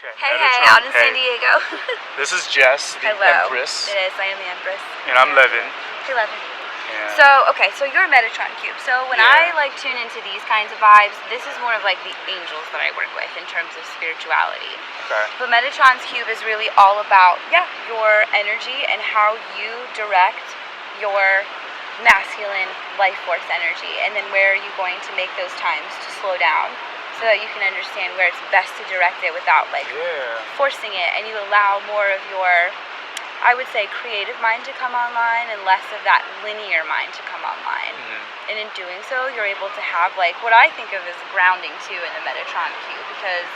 Okay. Hey, Metatron. out in Hey. San Diego. This is Jess, the Hello. Empress. It is. I am the Empress. And I'm Leven. Hey, Leven. And So you're a Metatron cube. So when Yeah. I tune into these kinds of vibes, this is more of like the angels that I work with in terms of spirituality. Okay. But Metatron's cube is really all about your energy and how you direct your masculine life force energy, and then where are you going to make those times to slow down so that you can understand where it's best to direct it without forcing it, and you allow more of your, I would say, creative mind to come online and less of that linear mind to come online. Mm-hmm. And in doing so, you're able to have what I think of as grounding too in the Metatron cube, because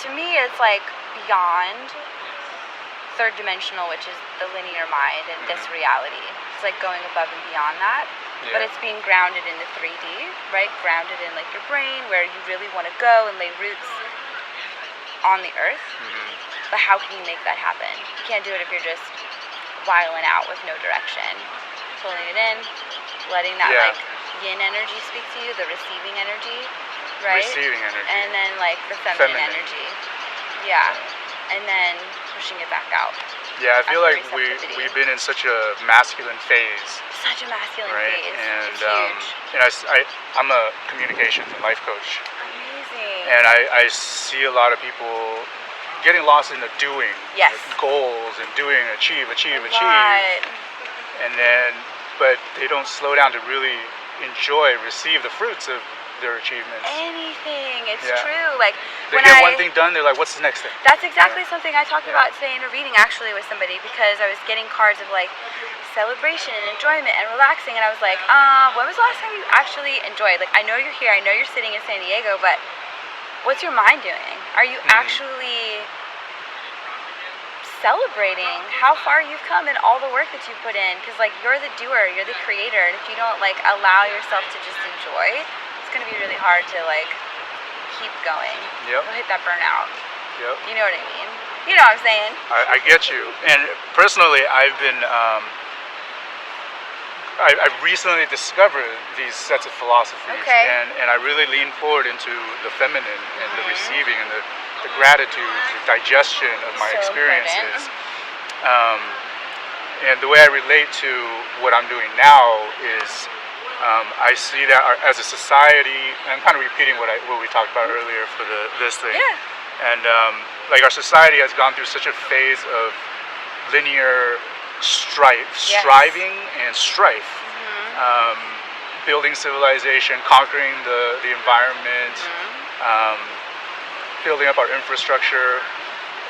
to me it's beyond third dimensional, which is the linear mind and this reality. It's going above and beyond that. Yeah. But it's being grounded in the 3D, right? Grounded in your brain, where you really want to go and lay roots on the earth. Mm-hmm. But how can you make that happen? You can't do it if you're just wiling out with no direction. Pulling it in, letting that yin energy speak to you, the receiving energy, right? Receiving energy. And then the feminine energy. Yeah. And then pushing it back out. Yeah, I feel like receptivity. we've been in such a masculine phase. Such a masculine right? phase. And it's huge. I'm a communications and life coach. Amazing. And I see a lot of people getting lost in the doing. Yes. Like goals and doing, achieve. Right. And then, but they don't slow down to really enjoy, receive the fruits of their achievements. Anything. It's Yeah. true. They get one thing done, they're like, what's the next thing? That's exactly something I talked about today in a reading actually with somebody, because I was getting cards of celebration and enjoyment and relaxing, and I was like, when was the last time you actually enjoyed? I know you're here, I know you're sitting in San Diego, but what's your mind doing? Are you actually celebrating how far you've come and all the work that you've put in? Because you're the doer, you're the creator, and if you don't allow yourself to just enjoy, it's going to be really hard to keep going. Yep. You'll hit that burnout. Yep. You know what I mean? You know what I'm saying? I get you. And personally, I've been, I've recently discovered these sets of philosophies. Okay. And I really lean forward into the feminine and the receiving and the gratitude, the digestion of my So experiences. And the way I relate to what I'm doing now is I see that as a society, and I'm kind of repeating what we talked about earlier for this thing. Yeah. And our society has gone through such a phase of linear striving and strife, building civilization, conquering the environment, building up our infrastructure,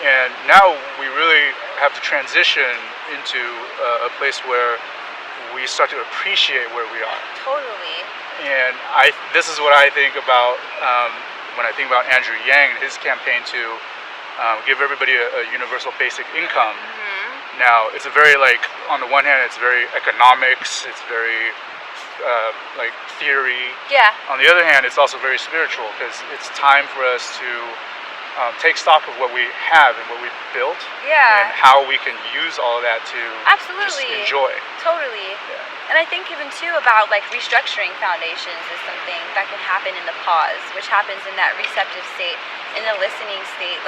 and now we really have to transition into a place where we start to appreciate where we are. Totally. And this is what I think about when I think about Andrew Yang and his campaign to give everybody a universal basic income. Now, it's a very on the one hand, it's very economics, it's very theory. Yeah. On the other hand, it's also very spiritual, because it's time for us to take stock of what we have and what we've built, and how we can use all of that to just enjoy. Totally. Yeah. And I think even too about restructuring foundations is something that can happen in the pause, which happens in that receptive state, in the listening state,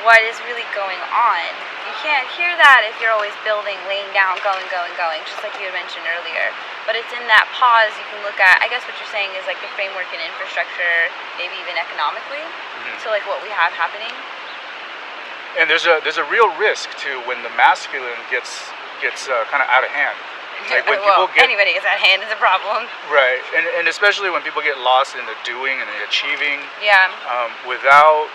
what is really going on. You can't hear that if you're always building, laying down, going, just like you had mentioned earlier. But it's in that pause you can look at, I guess what you're saying is the framework and infrastructure, maybe even economically, so what we have happening. And there's a real risk to when the masculine gets kind of out of hand. When anybody gets out of hand is a problem. Right, and especially when people get lost in the doing and the achieving. Yeah. Without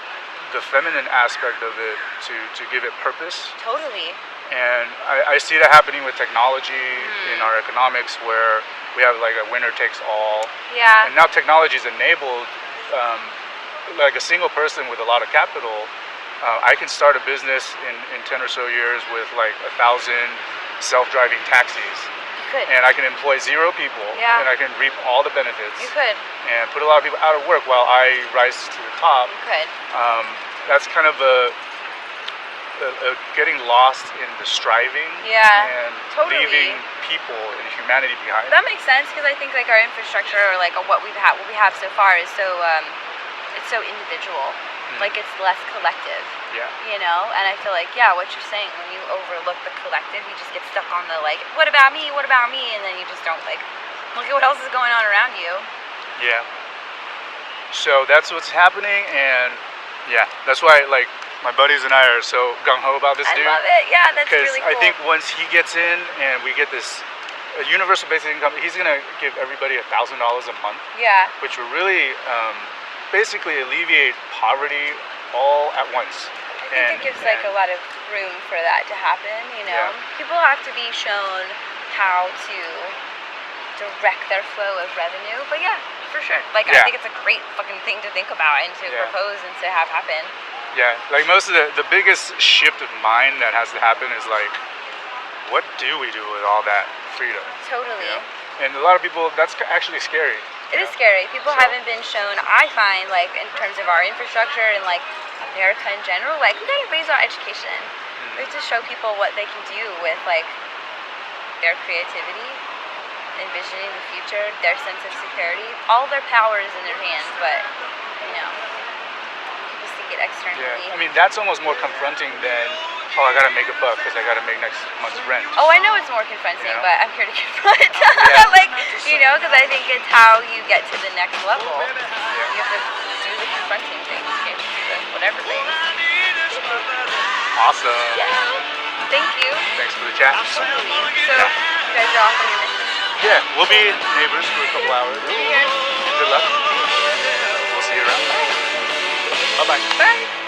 the feminine aspect of it to give it purpose. Totally. And I see that happening with technology in our economics, where we have a winner takes all. Yeah. And now technology is enabled, a single person with a lot of capital, I can start a business in 10 or so years with 1,000 self-driving taxis. You could. And I can employ 0 people. Yeah. And I can reap all the benefits. You could. And put a lot of people out of work while I rise to the top. You could. That's kind of getting lost in the striving and leaving people and humanity behind. That makes sense, because I think our infrastructure, or what we have so far is so it's so individual. Like it's less collective. Yeah. You know, and I feel like, yeah, what you're saying, when you overlook the collective, you just get stuck on the like, what about me, and then you just don't like look at what else is going on around you. Yeah. So that's what's happening, and yeah, that's why like my buddies and I are so gung ho about this I dude. love it. Yeah, that's Because really cool. I think once he gets in and we get this universal basic income, he's gonna give everybody $1,000 a month, Yeah. which will really basically alleviate poverty all at once. I think it gives like a lot of room for that to happen, you know. Yeah. People have to be shown how to direct their flow of revenue, but yeah, for sure. Like I Yeah. think it's a great fucking thing to think about and to Yeah. propose and to have happen. Yeah, like most of the biggest shift of mind that has to happen is like, what do we do with all that freedom? Totally. You know? And a lot of people, that's actually scary. It is scary. People So- haven't been shown, I find, like, in terms of our infrastructure and, like, America in general, like, we gotta raise our education. We have to show people what they can do with, like, their creativity, envisioning the future, their sense of security. All their power is in their hands, but, you know, people seek it externally. Yeah, I mean, that's almost more confronting than, oh, I gotta make a buck because I gotta make next month's rent. Oh, I know it's more confronting, You know? but I'm here to confront. Yeah. Like, you know, because I think it's how you get to the next level. Yeah. You have to do the confronting things. You have to do the whatever things. Awesome. Yeah. Thank you. Thanks for the chat. So, you guys are off on your mission. Yeah, we'll be neighbors for a couple hours. Here. Good luck. We'll see you around. Bye-bye. Bye.